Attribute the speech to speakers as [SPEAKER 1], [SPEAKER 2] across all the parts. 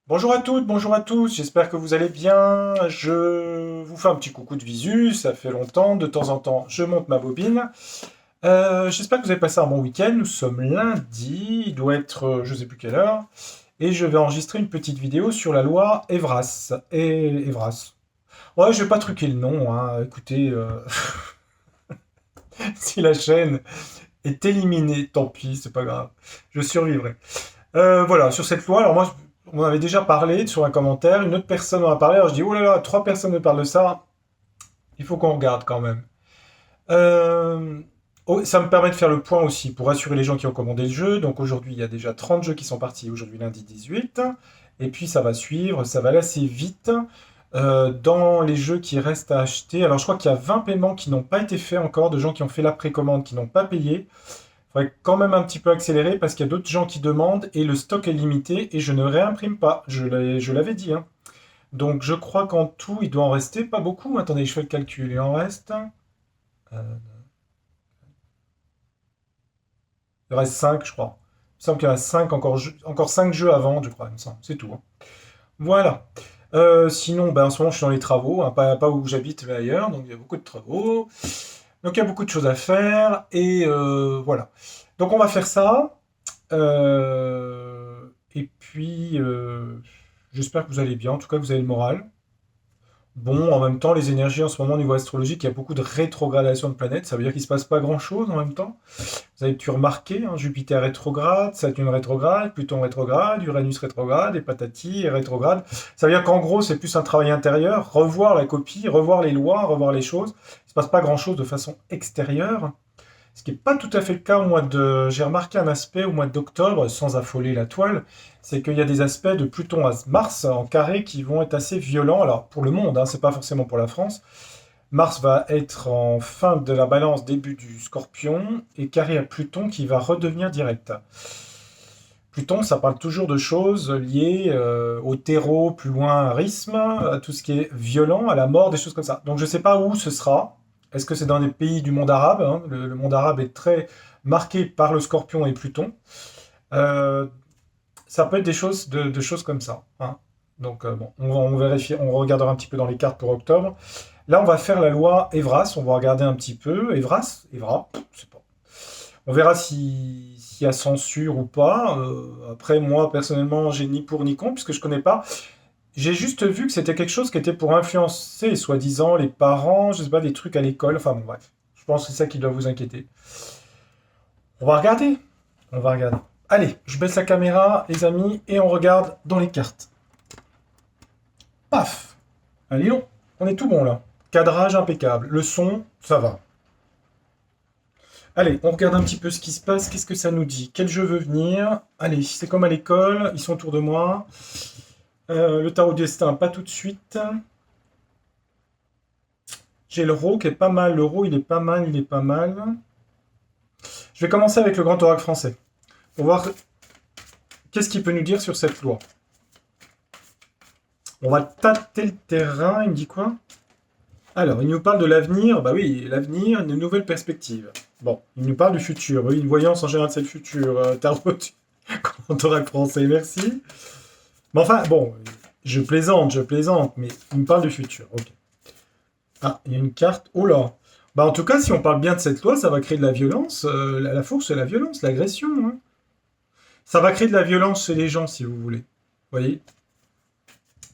[SPEAKER 1] Bonjour à toutes, bonjour à tous, j'espère que vous allez bien. Je vous fais un petit coucou de visu, ça fait longtemps, de temps en temps je monte ma bobine. J'espère que vous avez passé un bon week-end, nous sommes lundi, il doit être je sais plus quelle heure, et je vais enregistrer une petite vidéo sur la loi Evras. Et Evras. Ouais, je vais pas truquer le nom, hein. Écoutez, si la chaîne est éliminée, tant pis, c'est pas grave, je survivrai. Voilà, sur cette loi, alors moi, on en avait déjà parlé sur un commentaire, une autre personne en a parlé, alors je dis, oh là là, trois personnes me parlent de ça, il faut qu'on regarde quand même. Euh, oh, ça me permet de faire le point aussi pour rassurer les gens qui ont commandé le jeu. Donc aujourd'hui, il y a déjà 30 jeux qui sont partis, aujourd'hui lundi 18. Et puis ça va suivre, ça va aller assez vite. Dans les jeux qui restent à acheter, alors je crois qu'il y a 20 paiements qui n'ont pas été faits encore, de gens qui ont fait la précommande, qui n'ont pas payé. Il faudrait quand même un petit peu accélérer parce qu'il y a d'autres gens qui demandent et le stock est limité et je ne réimprime pas. Je l'avais dit, hein. Donc je crois qu'en tout, il doit en rester pas beaucoup. Attendez, je fais le calcul. Il en reste. Il reste 5, je crois. Il me semble qu'il y en a 5 encore 5 jeux à vendre, je crois, il me semble. C'est tout, hein. Voilà. Sinon, ben, en ce moment, je suis dans les travaux, hein, pas où j'habite, mais ailleurs. Donc il y a beaucoup de travaux. Donc il y a beaucoup de choses à faire. Et voilà. Donc on va faire ça. Et puis, j'espère que vous allez bien, en tout cas que vous avez le moral. Bon, en même temps, les énergies en ce moment au niveau astrologique, il y a beaucoup de rétrogradation de planètes, ça veut dire qu'il ne se passe pas grand-chose en même temps. Vous avez pu remarquer, hein, Jupiter rétrograde, Saturne rétrograde, Pluton rétrograde, Uranus rétrograde, et patati et rétrograde. Ça veut dire qu'en gros, c'est plus un travail intérieur, revoir la copie, revoir les lois, revoir les choses. Il ne se passe pas grand-chose de façon extérieure. Ce qui n'est pas tout à fait le cas au mois de... J'ai remarqué un aspect au mois d'octobre, sans affoler la toile, c'est qu'il y a des aspects de Pluton à Mars en carré qui vont être assez violents. Alors pour le monde, hein, c'est pas forcément pour la France. Mars va être en fin de la balance, début du Scorpion, et carré à Pluton qui va redevenir direct. Pluton, ça parle toujours de choses liées au terreau, plus loin, risme, à tout ce qui est violent, à la mort, des choses comme ça. Donc je ne sais pas où ce sera. Est-ce que c'est dans les pays du monde arabe, hein? Le monde arabe est très marqué par le Scorpion et Pluton. Euh, Ça peut être des choses, de choses comme ça, hein. Donc bon, on vérifie, on regardera un petit peu dans les cartes pour octobre. Là, on va faire la loi Evras. On va regarder un petit peu. Evras, Evra, je sais pas. On verra s'il y a censure ou pas. Après, moi, personnellement, j'ai ni pour ni contre, puisque je connais pas. J'ai juste vu que c'était quelque chose qui était pour influencer, soi-disant, les parents, je sais pas, des trucs à l'école. Enfin bon, bref. Je pense que c'est ça qui doit vous inquiéter. On va regarder. On va regarder. Allez, je baisse la caméra, les amis, et on regarde dans les cartes. Paf. Allez, on est tout bon là. Cadrage impeccable. Le son, ça va. Allez, on regarde un petit peu ce qui se passe. Qu'est-ce que ça nous dit? Quel jeu veut venir? Allez, c'est comme à l'école. Ils sont autour de moi. Le tarot du destin, pas tout de suite. J'ai le Ro qui est pas mal. Le Ro, il est pas mal, il est pas mal. Je vais commencer avec le grand oracle français. Pour voir qu'est-ce qu'il peut nous dire sur cette loi. On va tâter le terrain. Il me dit quoi? Alors, il nous parle de l'avenir. Bah oui, l'avenir, une nouvelle perspective. Bon, il nous parle du futur. Oui, une voyance en général, c'est le futur. Tarot, grand oracle français, merci. Mais enfin, bon, je plaisante, mais il me parle du futur. Ok. Ah, il y a une carte. Oh là. Bah, en tout cas, si on parle bien de cette loi, ça va créer de la violence. La force, c'est la violence, l'agression, hein. Ça va créer de la violence chez les gens, si vous voulez. Vous voyez?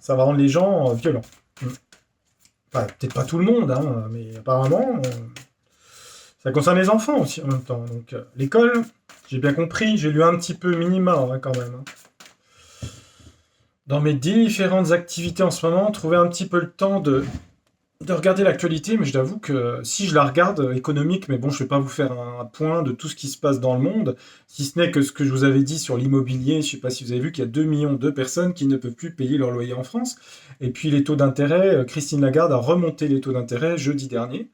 [SPEAKER 1] Ça va rendre les gens violents. Mm. Enfin, peut-être pas tout le monde, hein, mais apparemment, ça concerne les enfants aussi en même temps. Donc, l'école, j'ai bien compris, j'ai lu un petit peu minima hein, quand même, hein. Dans mes différentes activités en ce moment, trouver un petit peu le temps de regarder l'actualité, mais je t'avoue que si je la regarde économique, mais bon, je ne vais pas vous faire un point de tout ce qui se passe dans le monde, si ce n'est que ce que je vous avais dit sur l'immobilier, je ne sais pas si vous avez vu qu'il y a 2 millions de personnes qui ne peuvent plus payer leur loyer en France, et puis les taux d'intérêt, Christine Lagarde a remonté les taux d'intérêt jeudi dernier,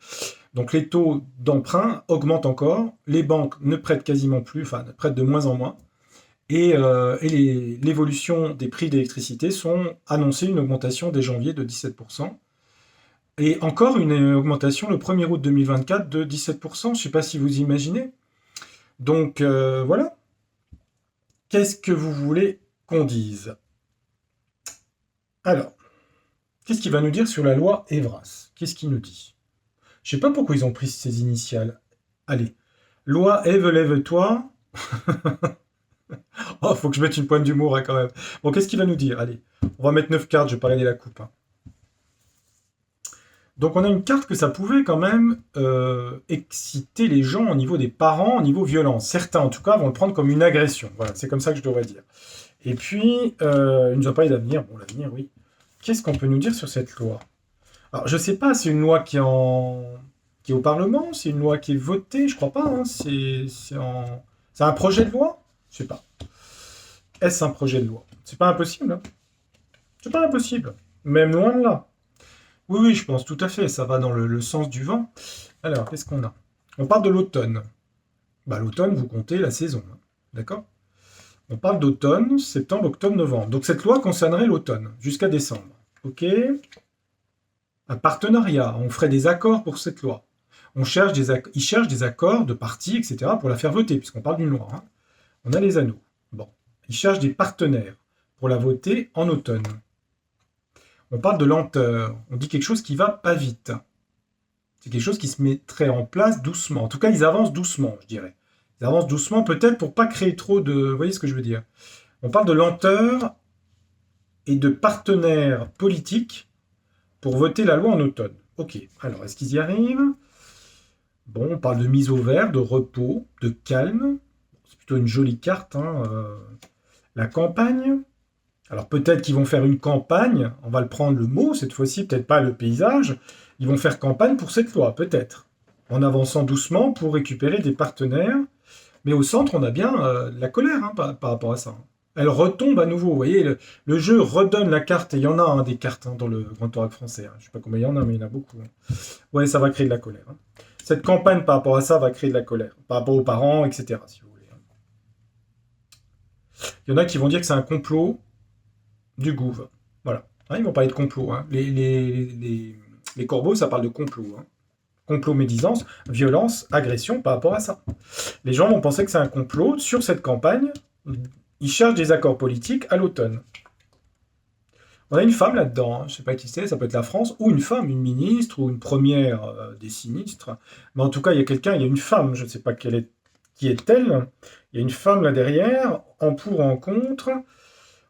[SPEAKER 1] donc les taux d'emprunt augmentent encore, les banques ne prêtent quasiment plus, enfin ne prêtent de moins en moins, et l'évolution des prix d'électricité sont annoncées une augmentation dès janvier de 17%. Et encore une augmentation le 1er août 2024 de 17%, je ne sais pas si vous imaginez. Donc voilà, qu'est-ce que vous voulez qu'on dise? Alors, qu'est-ce qu'il va nous dire sur la loi Evras? Qu'est-ce qu'il nous dit? Je sais pas pourquoi ils ont pris ces initiales. Allez, loi Eve, lève-toi. Oh, faut que je mette une pointe d'humour hein, quand même. Bon, qu'est-ce qu'il va nous dire? Allez, on va mettre 9 cartes, je vais pas regarder la coupe. Hein. Donc on a une carte que ça pouvait quand même exciter les gens au niveau des parents, au niveau violence. Certains en tout cas vont le prendre comme une agression. Voilà, c'est comme ça que je devrais dire. Et puis, il nous a parlé d'avenir. Bon, l'avenir, oui. Qu'est-ce qu'on peut nous dire sur cette loi? Alors, je sais pas, c'est une loi qui est au Parlement, c'est une loi qui est votée, je crois pas. Hein. C'est un projet de loi? Je sais pas. Est-ce un projet de loi? C'est pas impossible. Hein. C'est pas impossible. Même loin de là. Oui, oui, je pense tout à fait. Ça va dans le sens du vent. Alors, qu'est-ce qu'on a? On parle de l'automne. Bah, l'automne, vous comptez la saison. Hein. D'accord? On parle d'automne, septembre, octobre, novembre. Donc cette loi concernerait l'automne, jusqu'à décembre. OK? Un partenariat. On ferait des accords pour cette loi. Ils cherchent des accords de partis, etc., pour la faire voter, puisqu'on parle d'une loi. Hein. On a les anneaux. Bon. Ils cherchent des partenaires pour la voter en automne. On parle de lenteur. On dit quelque chose qui va pas vite. C'est quelque chose qui se mettrait en place doucement. En tout cas, ils avancent doucement, je dirais. Ils avancent doucement, peut-être pour pas créer trop de... Vous voyez ce que je veux dire? On parle de lenteur et de partenaires politiques pour voter la loi en automne. Ok, alors est-ce qu'ils y arrivent? Bon, on parle de mise au vert, de repos, de calme. C'est plutôt une jolie carte. Hein, la campagne. Alors peut-être qu'ils vont faire une campagne, on va le prendre le mot cette fois-ci, peut-être pas le paysage. Ils vont faire campagne pour cette loi, peut-être. En avançant doucement pour récupérer des partenaires. Mais au centre, on a bien la colère hein, par rapport à ça. Elle retombe à nouveau. Vous voyez, le jeu redonne la carte. Et il y en a hein, des cartes hein, dans le Grand Oracle français. Hein. Je ne sais pas combien il y en a, mais il y en a beaucoup. Hein. Ouais, ça va créer de la colère. Hein. Cette campagne par rapport à ça va créer de la colère. Par rapport aux parents, etc. Si vous voulez. Hein. Il y en a qui vont dire que c'est un complot du gouv. Voilà. Hein, ils vont parler de complot. Hein. Les corbeaux, ça parle de complot. Hein. Complot, médisance, violence, agression par rapport à ça. Les gens vont penser que c'est un complot sur cette campagne. Ils cherchent des accords politiques à l'automne. On a une femme là-dedans, hein. Je ne sais pas qui c'est, ça peut être la France, ou une femme, une ministre, ou une première des sinistres. Mais en tout cas, il y a quelqu'un, il y a une femme, je ne sais pas qui est-elle. Il y a une femme là derrière, en pour, en contre.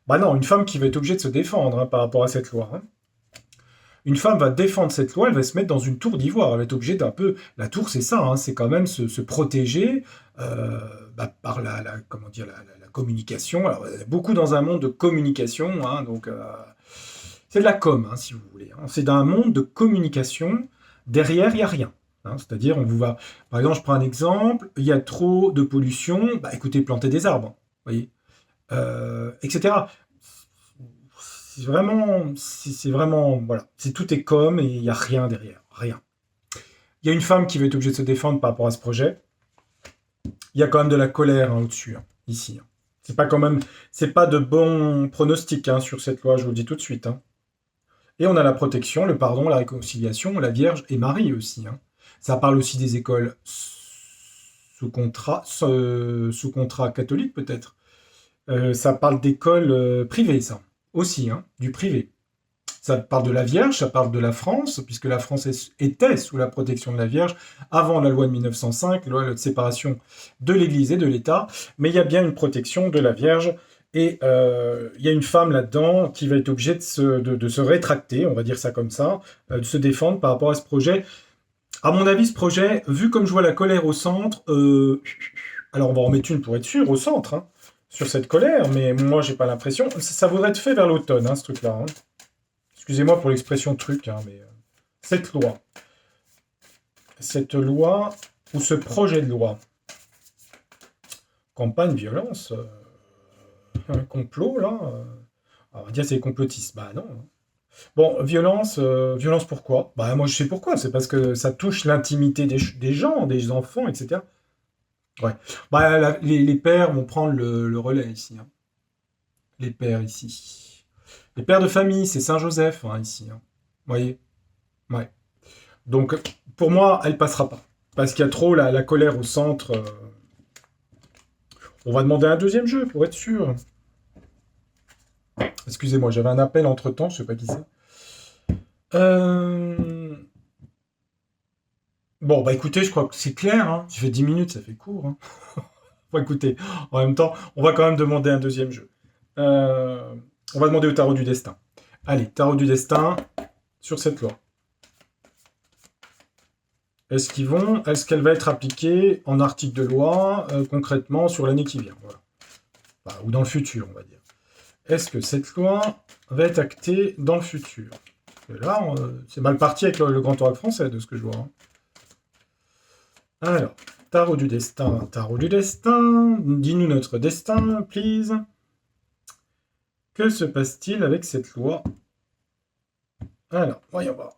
[SPEAKER 1] Bah non, une femme qui va être obligée de se défendre hein, par rapport à cette loi. Hein. Une femme va défendre cette loi, elle va se mettre dans une tour d'ivoire. Elle va être obligée d'un peu. La tour, c'est ça, hein, c'est quand même se protéger par comment dire, la communication. Alors, beaucoup dans un monde de communication, hein, donc c'est de la com, hein, si vous voulez. Hein. C'est d'un monde de communication. Derrière, il n'y a rien. Hein. C'est-à-dire, on vous va. Par exemple, je prends un exemple. Il y a trop de pollution. Bah, écoutez, plantez des arbres. Vous voyez, etc. C'est vraiment, voilà, c'est tout est comme et il n'y a rien derrière, rien. Il y a une femme qui va être obligée de se défendre par rapport à ce projet. Il y a quand même de la colère hein, au-dessus, hein, ici. Hein. C'est pas quand même, c'est pas de bons pronostics hein, sur cette loi, je vous le dis tout de suite. Hein. Et on a la protection, le pardon, la réconciliation, la Vierge et Marie aussi. Hein. Ça parle aussi des écoles sous contrat catholique peut-être. Ça parle d'écoles privées, ça aussi, hein, du privé. Ça parle de la Vierge, ça parle de la France, puisque la France était sous la protection de la Vierge avant la loi de 1905, la loi de séparation de l'Église et de l'État, mais il y a bien une protection de la Vierge, et il y a une femme là-dedans qui va être obligée de se rétracter, on va dire ça comme ça, de se défendre par rapport à ce projet. À mon avis, ce projet, vu comme je vois la colère au centre, alors on va en mettre une pour être sûr, au centre, hein, sur cette colère, mais moi j'ai pas l'impression, ça voudrait être fait vers l'automne, hein, ce truc-là. Hein. Excusez-moi pour l'expression truc, hein, mais cette loi, ou ce projet de loi, campagne, violence, un complot, là, on va dire c'est complotiste. Bah non. Hein. Bon, violence pourquoi? Bah moi je sais pourquoi, c'est parce que ça touche l'intimité des gens, des enfants, etc. Ouais. Bah les pères vont prendre le relais ici. Hein. Les pères ici. Les pères de famille, c'est Saint-Joseph hein, ici. Hein. Vous voyez? Ouais. Donc, pour moi, elle passera pas. Parce qu'il y a trop la colère au centre. On va demander un deuxième jeu, pour être sûr. Excusez-moi, j'avais un appel entre-temps, je sais pas qui c'est. Euh, Bon, bah écoutez, je crois que c'est clair, hein. J'ai fait 10 minutes, ça fait court, hein. Bon, écoutez, en même temps, on va quand même demander un deuxième jeu. Euh, On va demander au tarot du destin. Allez, tarot du destin sur cette loi. Est-ce qu'elle va être appliquée en article de loi, concrètement, sur l'année qui vient, voilà. Enfin, ou dans le futur, on va dire. Est-ce que cette loi va être actée dans le futur? Parce que là, c'est mal parti avec le grand oral français, de ce que je vois, hein. Alors, tarot du destin, dis-nous notre destin, please. Que se passe-t-il avec cette loi? Alors, voyons voir.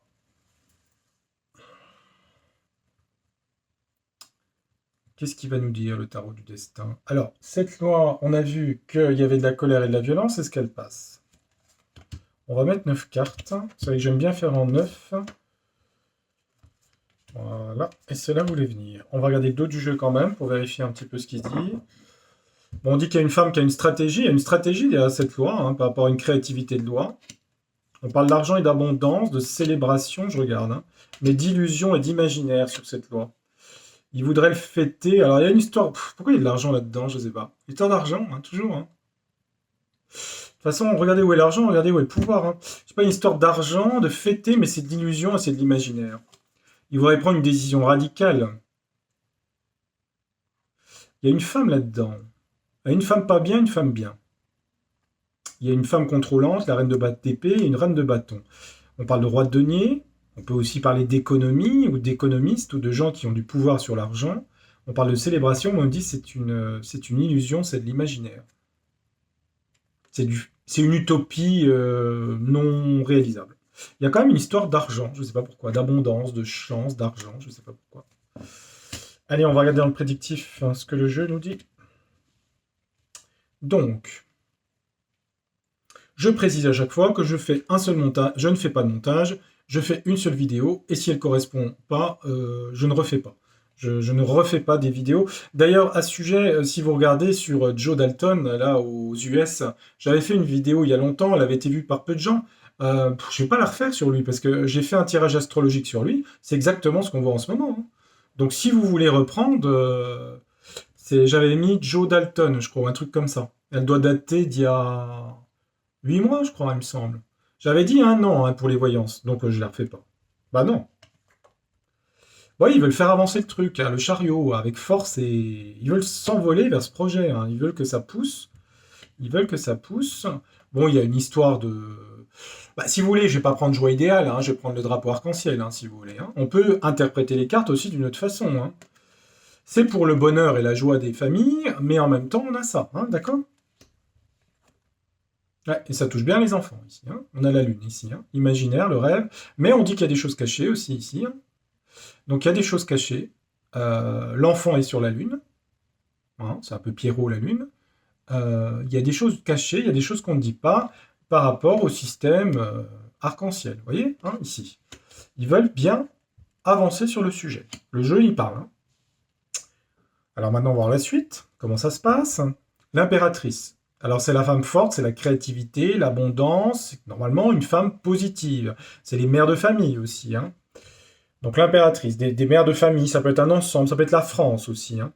[SPEAKER 1] Qu'est-ce qu'il va nous dire, le tarot du destin? Alors, cette loi, on a vu qu'il y avait de la colère et de la violence, est-ce qu'elle passe? On va mettre 9 cartes. C'est vrai que j'aime bien faire en 9. Voilà, et cela voulait venir. On va regarder le dos du jeu quand même, pour vérifier un petit peu ce qu'il dit. Bon, on dit qu'il y a une femme qui a une stratégie. Il y a une stratégie derrière cette loi, hein, par rapport à une créativité de loi. On parle d'argent et d'abondance, de célébration, je regarde, hein, mais d'illusion et d'imaginaire sur cette loi. Il voudrait le fêter. Alors, il y a une histoire. Pourquoi il y a de l'argent là-dedans? Je sais pas. Histoire d'argent, hein, toujours, hein. De toute façon, regardez où est l'argent, regardez où est le pouvoir, hein. C'est pas une histoire d'argent, de fêter, mais c'est de l'illusion et c'est de l'imaginaire. Il voudrait prendre une décision radicale. Il y a une femme là-dedans. Une femme pas bien, une femme bien. Il y a une femme contrôlante, la reine de d'épée, et une reine de bâton. On parle de roi de denier. On peut aussi parler d'économie ou d'économistes ou de gens qui ont du pouvoir sur l'argent. On parle de célébration, mais on dit que c'est une illusion, c'est de l'imaginaire. C'est une utopie non réalisable. Il y a quand même une histoire d'argent, je ne sais pas pourquoi, d'abondance, de chance, d'argent, je ne sais pas pourquoi. Allez, on va regarder dans le prédictif, hein, ce que le jeu nous dit. Donc, je précise à chaque fois que je fais un seul montage, je ne fais pas de montage, je fais une seule vidéo, et si elle ne correspond pas, je ne refais pas. Je ne refais pas des vidéos. D'ailleurs, à ce sujet, si vous regardez sur Joe Dalton, là, aux US, j'avais fait une vidéo il y a longtemps, elle avait été vue par peu de gens. Je ne vais pas la refaire sur lui, parce que j'ai fait un tirage astrologique sur lui. C'est exactement ce qu'on voit en ce moment, hein. Donc, si vous voulez reprendre, j'avais mis Joe Dalton, je crois, un truc comme ça. Elle doit dater d'il y a 8 mois, je crois, il me semble. J'avais dit un an, hein, pour les voyances, donc je ne la refais pas. Bah non. Bon, ils veulent faire avancer le truc, hein, le chariot, avec force, et ils veulent s'envoler vers ce projet, hein. Ils veulent que ça pousse. Ils veulent que ça pousse. Bon, il y a une histoire de... Bah, si vous voulez, je vais pas prendre joie idéale, hein, je vais prendre le drapeau arc-en-ciel, hein, si vous voulez, hein. On peut interpréter les cartes aussi d'une autre façon, hein. C'est pour le bonheur et la joie des familles, mais en même temps, on a ça, hein, d'accord? Ouais, et ça touche bien les enfants ici, hein. On a la lune ici, hein. Imaginaire, le rêve, mais on dit qu'il y a des choses cachées aussi ici, hein. Donc il y a des choses cachées. L'enfant est sur la lune, hein, c'est un peu Pierrot la lune. Il y a des choses cachées, il y a des choses qu'on ne dit pas par rapport au système arc-en-ciel. Vous voyez, hein, ici. Ils veulent bien avancer sur le sujet. Le jeu, il parle, hein. Alors maintenant, on va voir la suite. Comment ça se passe? L'impératrice. Alors c'est la femme forte, c'est la créativité, l'abondance, c'est normalement une femme positive. C'est les mères de famille aussi, hein. Donc l'impératrice, des mères de famille, ça peut être un ensemble, ça peut être la France aussi, hein.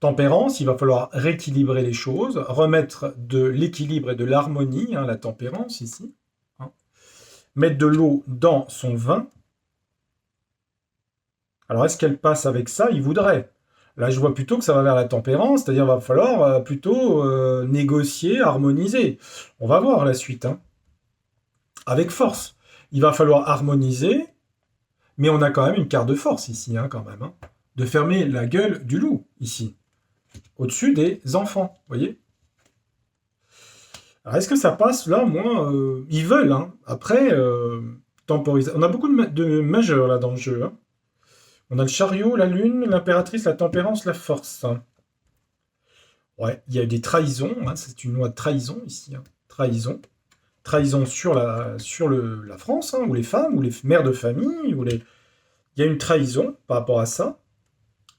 [SPEAKER 1] Tempérance, il va falloir rééquilibrer les choses, remettre de l'équilibre et de l'harmonie, hein, la tempérance ici, hein. Mettre de l'eau dans son vin. Alors est-ce qu'elle passe avec ça? Il voudrait. Là, je vois plutôt que ça va vers la tempérance, c'est-à-dire qu'il va falloir plutôt négocier, harmoniser. On va voir la suite, hein. Avec force. Il va falloir harmoniser, mais on a quand même une carte de force ici, hein, quand même, hein. De fermer la gueule du loup, ici. Au-dessus des enfants, vous voyez? Alors, est-ce que ça passe là? Moi, ils veulent, hein. Après, temporiser. On a beaucoup de majeurs là dans le jeu, hein. On a le chariot, la lune, l'impératrice, la tempérance, la force. Ouais, il y a des trahisons, hein. C'est une loi de trahison ici, hein. Trahison. Trahison sur la France, hein, ou les femmes, ou les mères de famille, ou les... Il y a une trahison par rapport à ça.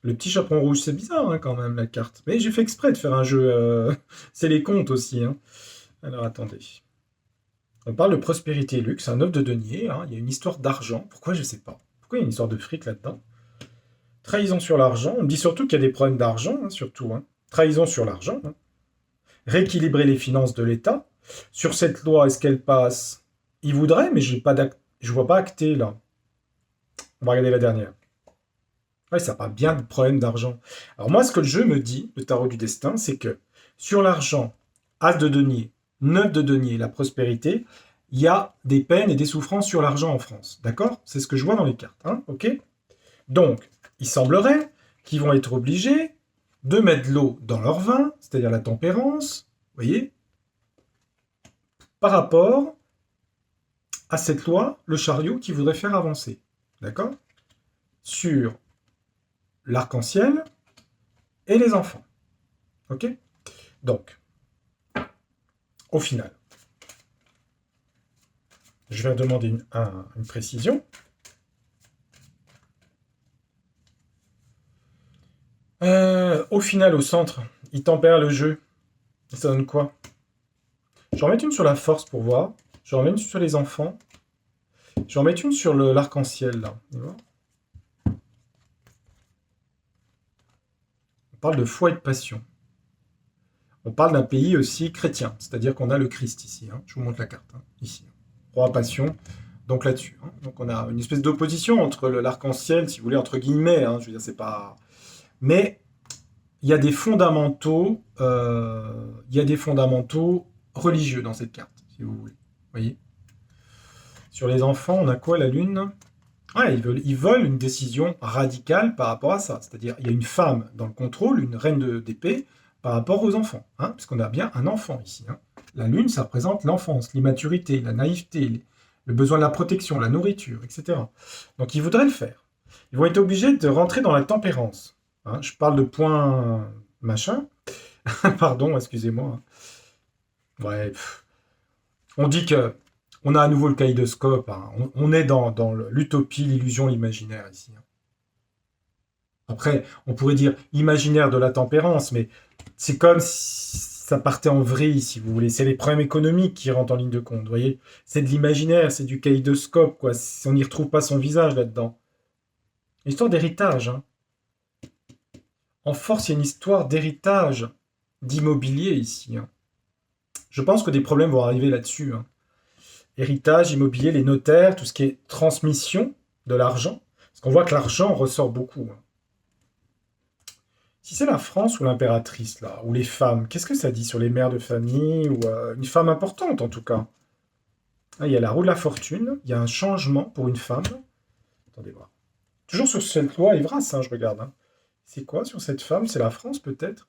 [SPEAKER 1] Le petit chaperon rouge, c'est bizarre hein, quand même, la carte. Mais j'ai fait exprès de faire un jeu. C'est les comptes aussi. Hein. Alors attendez. On parle de prospérité et luxe, un 9 de denier. Hein. Il y a une histoire d'argent. Pourquoi je sais pas. Pourquoi il y a une histoire de fric là-dedans? Trahison sur l'argent. On me dit surtout qu'il y a des problèmes d'argent, hein, surtout. Hein. Trahison sur l'argent. Hein. Rééquilibrer les finances de l'État. Sur cette loi, est-ce qu'elle passe? Il voudrait, mais je vois pas acté là. On va regarder la dernière. Ouais, ça parle bien de problème d'argent. Alors moi, ce que le jeu me dit, le tarot du destin, c'est que sur l'argent, as de denier, 9 de denier, la prospérité, il y a des peines et des souffrances sur l'argent en France. D'accord? C'est ce que je vois dans les cartes. Hein, ok? Donc, il semblerait qu'ils vont être obligés de mettre de l'eau dans leur vin, c'est-à-dire la tempérance, vous voyez, par rapport à cette loi, le chariot qui voudrait faire avancer. D'accord? Sur l'arc-en-ciel et les enfants. Ok? Donc, au final, je vais demander une précision. Au final, au centre, il tempère le jeu. Et ça donne quoi? Je vais en mettre une sur la force pour voir. Je vais en mettre une sur les enfants. Je vais en mettre une sur l'arc-en-ciel, là. On parle de foi et de passion. On parle d'un pays aussi chrétien, c'est-à-dire qu'on a le Christ ici. Hein. Je vous montre la carte, hein, ici. Roi, passion, donc là-dessus. Hein. Donc on a une espèce d'opposition entre l'arc-en-ciel, si vous voulez, entre guillemets. Hein, je veux dire, c'est pas... Mais il y a des fondamentaux, religieux dans cette carte, si vous voulez. Vous voyez? Sur les enfants, on a quoi, la lune? Ouais, ils veulent une décision radicale par rapport à ça. C'est-à-dire, il y a une femme dans le contrôle, une reine d'épée, par rapport aux enfants. Hein, puisqu'on a bien un enfant ici. Hein. La lune, ça représente l'enfance, l'immaturité, la naïveté, le besoin de la protection, la nourriture, etc. Donc, ils voudraient le faire. Ils vont être obligés de rentrer dans la tempérance. Hein, je parle de point machin. Pardon, excusez-moi. Ouais, on dit que on a à nouveau le kaléidoscope. Hein. On est dans l'utopie, l'illusion, l'imaginaire ici. Hein. Après, on pourrait dire imaginaire de la tempérance, mais c'est comme si ça partait en vrille, si vous voulez. C'est les problèmes économiques qui rentrent en ligne de compte, vous voyez. C'est de l'imaginaire, c'est du kaléidoscope, quoi. On n'y retrouve pas son visage là-dedans. Histoire d'héritage. Hein. En force, il y a une histoire d'héritage, d'immobilier ici. Hein. Je pense que des problèmes vont arriver là-dessus. Hein. Héritage, immobilier, les notaires, tout ce qui est transmission de l'argent. Parce qu'on voit que l'argent ressort beaucoup. Hein. Si c'est la France ou l'impératrice, là, ou les femmes, qu'est-ce que ça dit sur les mères de famille, ou une femme importante en tout cas? Ah, il y a la roue de la fortune, il y a un changement pour une femme. Attendez voir. Toujours sur cette loi Evras, hein, je regarde. Hein. C'est quoi sur cette femme? C'est la France peut-être?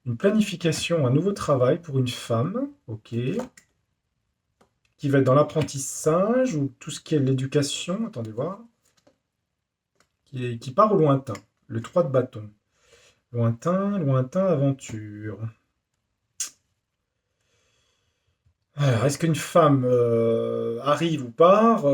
[SPEAKER 1] Une planification, un nouveau travail pour une femme, ok. Qui va être dans l'apprentissage ou tout ce qui est l'éducation, attendez voir. Qui part au lointain. Le 3 de bâton. Lointain, lointain, aventure. Alors, est-ce qu'une femme arrive ou part?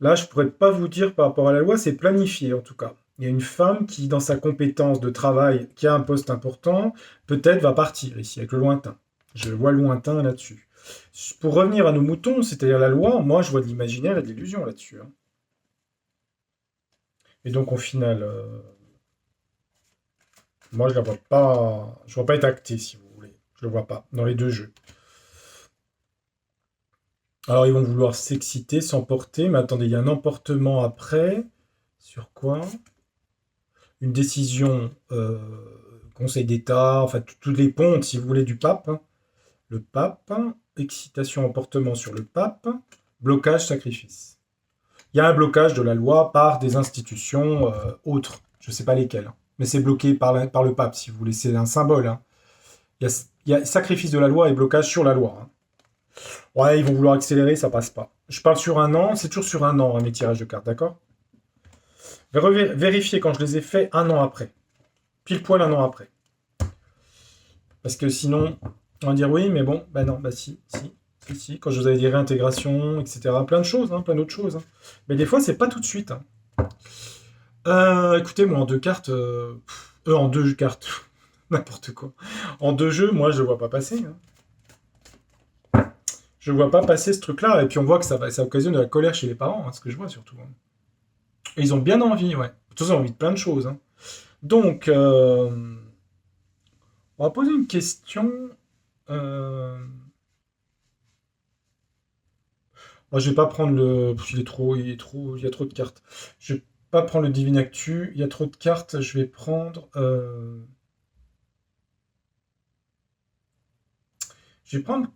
[SPEAKER 1] Là, je pourrais pas vous dire par rapport à la loi, c'est planifié en tout cas. Il y a une femme qui, dans sa compétence de travail, qui a un poste important, peut-être va partir ici avec le lointain. Je vois le lointain là-dessus. Pour revenir à nos moutons, c'est-à-dire la loi, moi je vois de l'imaginaire et de l'illusion là-dessus. Hein. Et donc au final, moi je la vois pas, je vois pas être acté si vous voulez. Je le vois pas dans les deux jeux. Alors ils vont vouloir s'exciter, s'emporter, mais attendez, il y a un emportement après. Sur quoi? Une décision Conseil d'État, enfin toutes les pontes, si vous voulez, du pape. Hein. Le pape, excitation, emportement sur le pape, blocage, sacrifice. Il y a un blocage de la loi par des institutions autres, je ne sais pas lesquelles, hein. Mais c'est bloqué par le pape, si vous voulez, c'est un symbole. Hein. Il y a sacrifice de la loi et blocage sur la loi. Hein. Ouais, ils vont vouloir accélérer, ça passe pas. Je parle sur un an, c'est toujours sur un an, hein, mes tirages de cartes, d'accord? Vérifiez quand je les ai faits un an après. Pile poil un an après. Parce que sinon, on va dire oui, mais bon, bah non, bah si. Quand je vous avais dit réintégration, etc. Plein de choses, hein, plein d'autres choses. Hein. Mais des fois, c'est pas tout de suite. Hein. Écoutez, moi, en deux cartes... en deux cartes, n'importe quoi. En deux jeux, moi, je le vois pas passer, hein. Je vois pas passer ce truc-là, et puis on voit que ça occasionne de la colère chez les parents, hein, ce que je vois surtout, hein. Et ils ont bien envie, ouais. De toute façon, ils ont envie de plein de choses, hein. Donc, on va poser une question. Euh, Moi, je vais pas prendre le. Pff, il y a trop de cartes. Je vais pas prendre le Divine Actu. Il y a trop de cartes. Je vais prendre. Je vais prendre.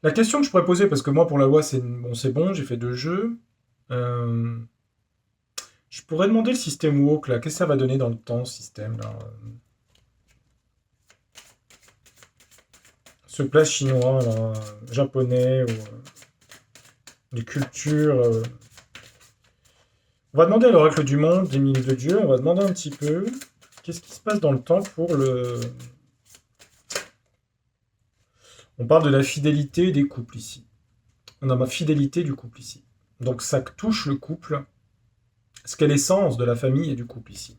[SPEAKER 1] La question que je pourrais poser, parce que moi, pour la loi, c'est bon. J'ai fait deux jeux. Euh, Je pourrais demander le système woke là. Qu'est-ce que ça va donner dans le temps, ce système là? Ce plat chinois là, japonais ou des cultures. On va demander à l'oracle du monde, des mille de Dieu, on va demander un petit peu qu'est-ce qui se passe dans le temps pour le. On parle de la fidélité des couples ici. On a ma fidélité du couple ici. Donc ça touche le couple. Ce qu'est l'essence de la famille et du couple ici.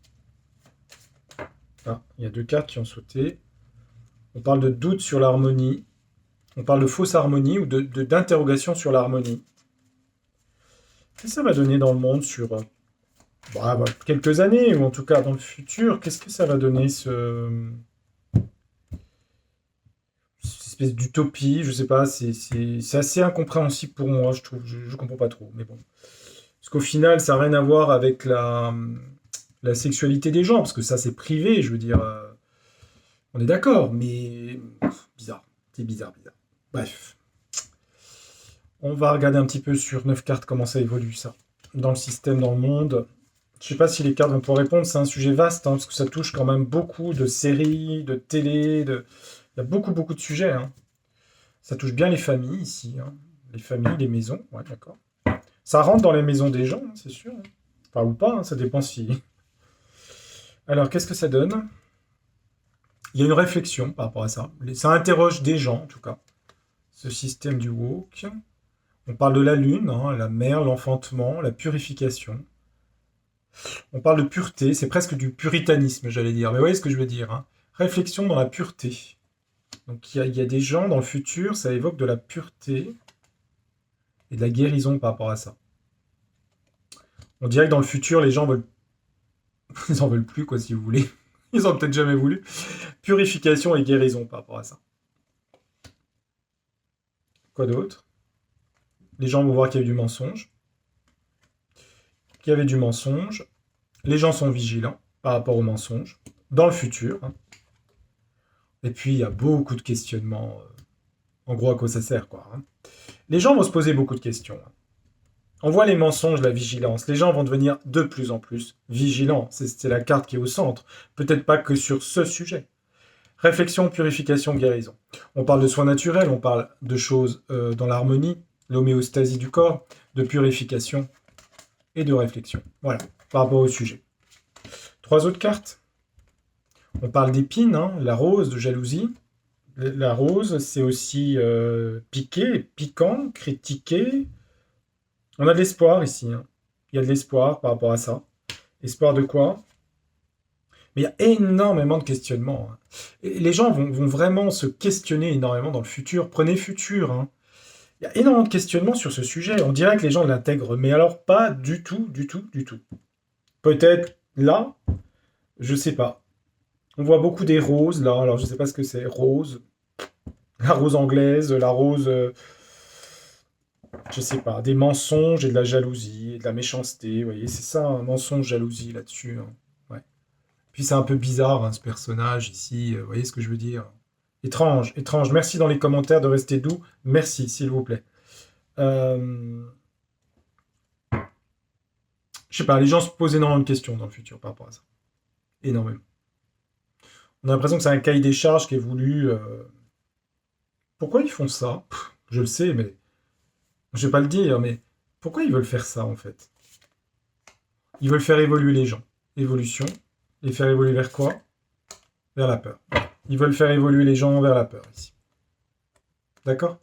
[SPEAKER 1] Ah, il y a deux cartes qui ont sauté. On parle de doute sur l'harmonie. On parle de fausse harmonie ou d'interrogation sur l'harmonie. Qu'est-ce que ça va donner dans le monde sur quelques années, ou en tout cas dans le futur? Qu'est-ce que ça va donner cette espèce d'utopie? Je sais pas, c'est assez incompréhensible pour moi, je trouve. Je comprends pas trop, mais bon. Parce qu'au final, ça n'a rien à voir avec la sexualité des gens, parce que ça c'est privé, je veux dire. On est d'accord, mais bizarre. C'est bizarre, bizarre. Bref. On va regarder un petit peu sur 9 cartes comment ça évolue ça. Dans le système, dans le monde. Je sais pas si les cartes vont pouvoir répondre, c'est un sujet vaste, hein, parce que ça touche quand même beaucoup de séries, de télé, il y a beaucoup, beaucoup de sujets, hein. Ça touche bien les familles ici, hein. Les familles, les maisons, ouais, d'accord. Ça rentre dans les maisons des gens, hein, c'est sûr, hein. Enfin, ou pas, hein, ça dépend si. Alors, qu'est-ce que ça donne? Il y a une réflexion par rapport à ça. Ça interroge des gens, en tout cas. Ce système du woke. On parle de la lune, hein, la mère, l'enfantement, la purification. On parle de pureté, c'est presque du puritanisme, j'allais dire. Mais vous voyez ce que je veux dire, hein. Réflexion dans la pureté. Donc il y a des gens dans le futur, ça évoque de la pureté et de la guérison par rapport à ça. On dirait que dans le futur, les gens veulent. Ils en veulent plus, quoi, si vous voulez. Ils ont peut-être jamais voulu. Purification et guérison par rapport à ça. Quoi d'autre? Les gens vont voir qu'il y a eu du mensonge. Qu'il y avait du mensonge. Les gens sont vigilants par rapport au mensonge. Dans le futur, hein. Et puis, il y a beaucoup de questionnements. En gros, à quoi ça sert, quoi, hein. Les gens vont se poser beaucoup de questions, hein. On voit les mensonges, la vigilance. Les gens vont devenir de plus en plus vigilants. C'est la carte qui est au centre. Peut-être pas que sur ce sujet. Réflexion, purification, guérison. On parle de soins naturels, on parle de choses dans l'harmonie, l'homéostasie du corps, de purification et de réflexion. Voilà, par rapport au sujet. Trois autres cartes. On parle d'épines, hein, la rose de jalousie. La rose, c'est aussi piqué, piquant, critiqué. On a de l'espoir ici, hein. Il y a de l'espoir par rapport à ça. Espoir de quoi? Mais il y a énormément de questionnements, hein. Et les gens vont vraiment se questionner énormément dans le futur. Prenez futur, hein. Il y a énormément de questionnements sur ce sujet. On dirait que les gens l'intègrent, mais alors pas du tout, du tout, du tout. Peut-être là, je sais pas. On voit beaucoup des roses là, alors je sais pas ce que c'est. Rose, la rose anglaise, la rose, je sais pas, des mensonges et de la jalousie et de la méchanceté. Vous voyez, c'est ça, un mensonge, jalousie là-dessus, hein. Ouais. Puis c'est un peu bizarre, hein, ce personnage ici. Vous voyez ce que je veux dire? Étrange, étrange. Merci dans les commentaires de rester doux. Merci, s'il vous plaît. Euh, je sais pas, les gens se posent énormément de questions dans le futur par rapport à ça. Énormément. On a l'impression que c'est un cahier des charges qui est voulu. Pourquoi ils font ça? Je le sais, mais je vais pas le dire, mais pourquoi ils veulent faire ça en fait? Ils veulent faire évoluer les gens. Évolution. Les faire évoluer vers quoi? Vers la peur. Ils veulent faire évoluer les gens vers la peur ici. D'accord?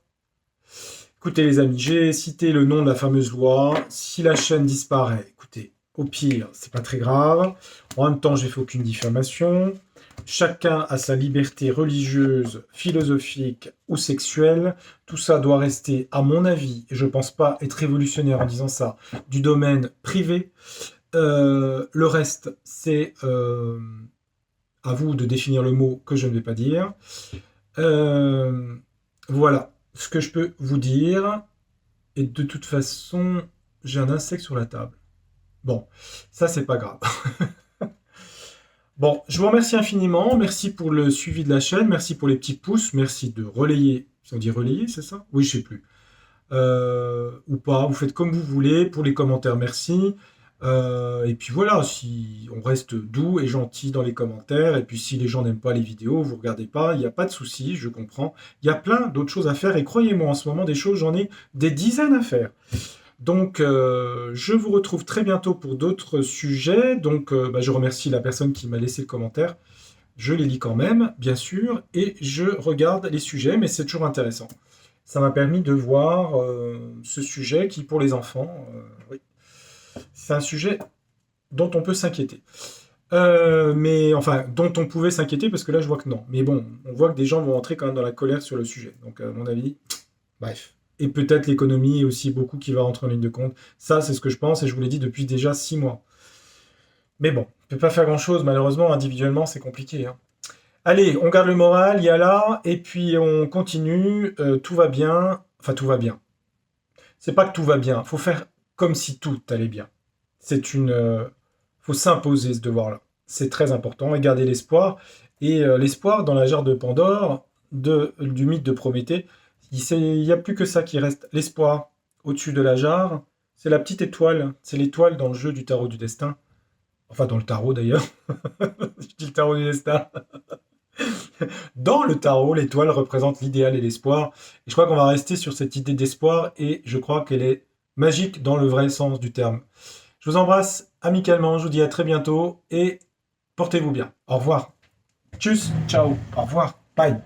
[SPEAKER 1] Écoutez les amis, j'ai cité le nom de la fameuse loi. Si la chaîne disparaît, écoutez, Au pire, c'est pas très grave. En même temps, j'ai fait aucune diffamation. Chacun a sa liberté religieuse, philosophique ou sexuelle. Tout ça doit rester, à mon avis, et je pense pas être révolutionnaire en disant ça, du domaine privé. Le reste, c'est à vous de définir le mot que je ne vais pas dire. Euh, voilà ce que je peux vous dire. Et de toute façon, j'ai un insecte sur la table. Bon, ça c'est pas grave. Bon, je vous remercie infiniment. Merci pour le suivi de la chaîne. Merci pour les petits pouces. Merci de relayer. Si on dit relayer, c'est ça? Oui, je sais plus. Ou pas. Vous faites comme vous voulez. Pour les commentaires, merci. Et puis voilà, si on reste doux et gentil dans les commentaires, et puis si les gens n'aiment pas les vidéos, vous regardez pas, il n'y a pas de souci, je comprends. Il y a plein d'autres choses à faire, et croyez-moi, en ce moment, des choses, j'en ai des dizaines à faire. Donc, je vous retrouve très bientôt pour d'autres sujets. Donc, je remercie la personne qui m'a laissé le commentaire. Je les lis quand même, bien sûr, et je regarde les sujets, mais c'est toujours intéressant. Ça m'a permis de voir ce sujet qui, pour les enfants, oui, c'est un sujet dont on peut s'inquiéter. Mais enfin, dont on pouvait s'inquiéter, parce que là, je vois que non. Mais bon, on voit que des gens vont entrer quand même dans la colère sur le sujet. Donc, à mon avis, bref. Et peut-être l'économie est aussi beaucoup qui va rentrer en ligne de compte. Ça, c'est ce que je pense, et je vous l'ai dit depuis déjà 6 mois. Mais bon, on ne peut pas faire grand-chose, malheureusement, individuellement, c'est compliqué, hein. Allez, on garde le moral, il y a là, et puis on continue, tout va bien. Enfin, tout va bien. C'est pas que tout va bien, faut faire comme si tout allait bien. C'est une... faut s'imposer ce devoir-là. C'est très important, et garder l'espoir. Et l'espoir, dans la jarre de Pandore, du mythe de Prométhée, il n'y a plus que ça qui reste. L'espoir, au-dessus de la jarre, c'est la petite étoile. C'est l'étoile dans le jeu du tarot du destin. Enfin, dans le tarot d'ailleurs. Je dis le tarot du destin. Dans le tarot, l'étoile représente l'idéal et l'espoir. Et je crois qu'on va rester sur cette idée d'espoir, et je crois qu'elle est magique dans le vrai sens du terme. Je vous embrasse amicalement, je vous dis à très bientôt, et portez-vous bien. Au revoir. Tchuss, ciao, au revoir, bye.